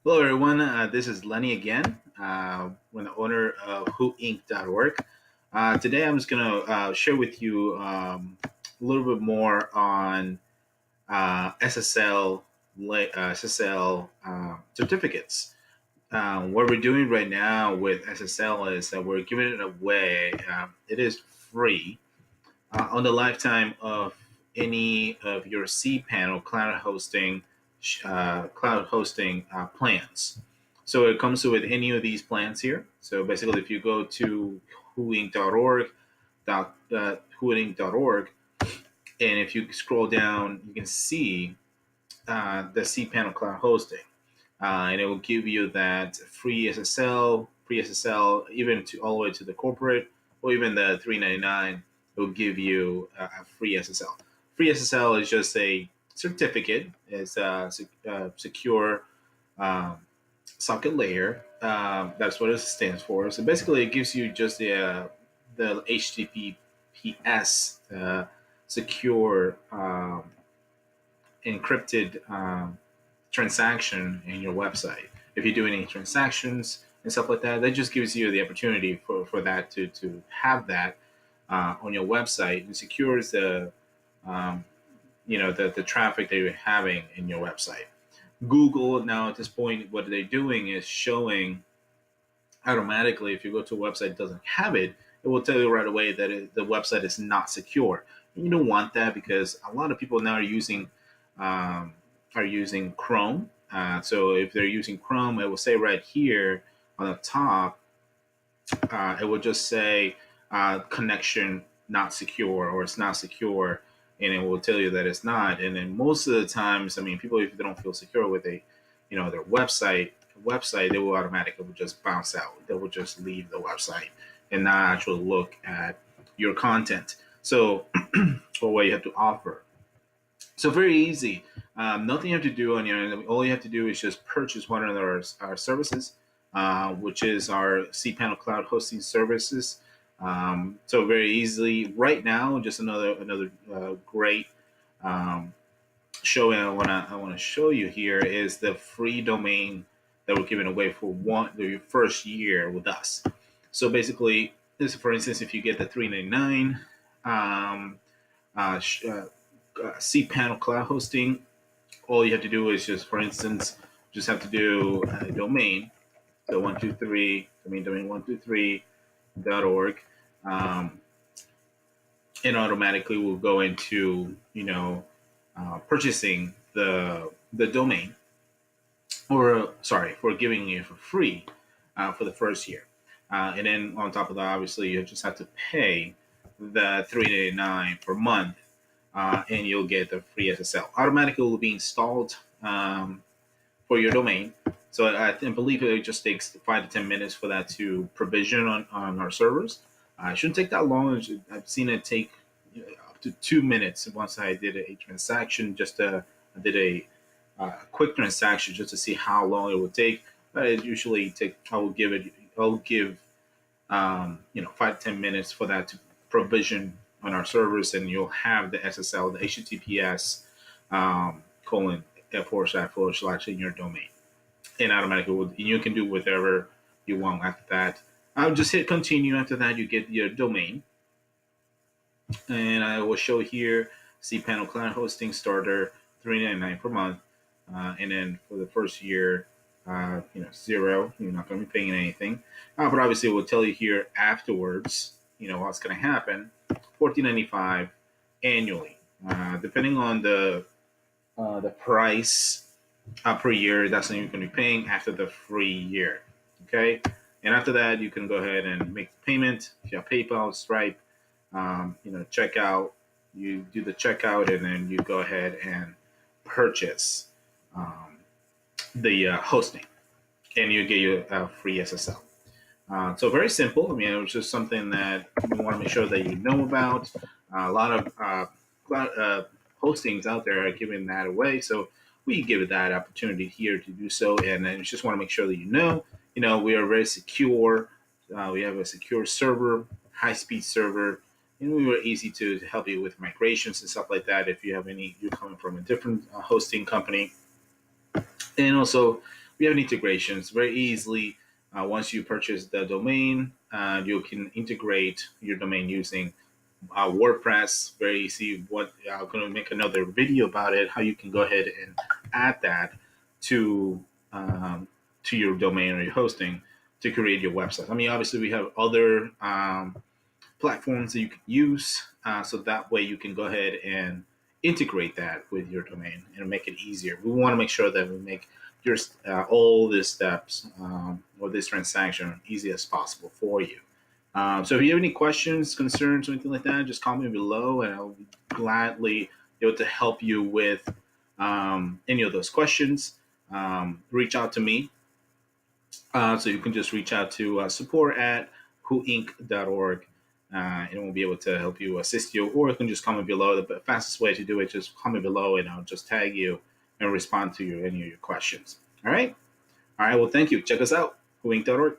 Hello, everyone. This is Lenny again. I'm the owner of whoinc.org. Today, I'm just going to share with you a little bit more on SSL certificates. What we're doing right now with SSL is that we're giving it away. It is free on the lifetime of any of your cPanel cloud hosting plans. So it comes with any of these plans here. So basically, if you go to whoinc.org, and if you scroll down, you can see the cPanel cloud hosting, and it will give you that free SSL, even to all the way to the corporate, or even the 399. It will give you a free SSL. Free SSL is just a certificate. It's a secure um, socket layer. That's what it stands for. So basically, it gives you just the HTTPS secure encrypted transaction in your website. If you're doing any transactions and stuff like that, that just gives you the opportunity for that to have that on your website and secures um, the traffic that you're having in your website. Google now at this point, what they're doing is showing automatically if you go to a website that doesn't have it, it will tell you right away that the website is not secure. And you don't want that because a lot of people now um, are using Chrome. So if they're using Chrome, it will say right here on the top, it will just say connection not secure or it's not secure, and it will tell you that it's not. And then most of the times, I mean, people if they don't feel secure with their website, they will automatically just bounce out. They will just leave the website and not actually look at your content. So, or what you have to offer. So very easy. Nothing you have to do on your end. All you have to do is just purchase one of our services, which is our cPanel Cloud Hosting Services. So very easily. Right now, just another great show I wanna show you here is the free domain that we're giving away for the first year with us. So basically, this for instance, if you get the 399 um, uh, cPanel cloud hosting, all you have to do is just, for instance, just have to do a domain. So 123, domain 123.org, um, and automatically will go into purchasing the domain, or sorry, for giving you for free for the first year, and then on top of that, obviously you just have to pay the 399 per month, and you'll get the free SSL. Automatically will be installed for your domain. So I believe it just takes 5 to 10 minutes for that to provision on our servers. It shouldn't take that long. I've seen it take up to 2 minutes once I did a transaction. I did quick transaction just to see how long it would take. But it usually take. I'll give 5 to 10 minutes for that to provision on our servers, and you'll have the SSL, the HTTPS colon // in your domain, and automatically you can do whatever you want after that. I'll just hit continue. After that, you get your domain, and I will show here cPanel Client Hosting Starter $399 per month, and then for the first year, zero. You're not going to be paying anything, but obviously it will tell you here afterwards. What's going to happen. $14.95 annually, depending on the price per year. That's what you're going to be paying after the free year. Okay, and after that, you can go ahead and make the payment. If you have PayPal, Stripe, checkout. You do the checkout, and then you go ahead and purchase the hosting, and you get your free SSL. So very simple. I mean, it was just something that we want to make sure that you know about. A lot of cloud hostings out there are giving that away, so we give it that opportunity here to do so. And I just want to make sure that we are very secure. We have a secure server, high-speed server, and we were easy to help you with migrations and stuff like that. If you have you're coming from a different hosting company, and also we have integrations very easily. Once you purchase the domain, you can integrate your domain using WordPress. Very easy. What I'm going to make another video about it. How you can go ahead and add that to your domain or your hosting to create your website. I mean, obviously we have other platforms that you can use, so that way you can go ahead and integrate that with your domain and make it easier. We want to make sure that we make your all these steps or this transaction easy as possible for you. So if you have any questions, concerns, or anything like that, just comment below, and I'll be gladly able to help you with any of those questions. Reach out to me. So you can just reach out to support@whoinc.org, and we'll be able to help you, assist you, or you can just comment below. The fastest way to do it, just comment below, and I'll just tag you and respond to any of your questions. All right. Well, thank you. Check us out, whoinc.org.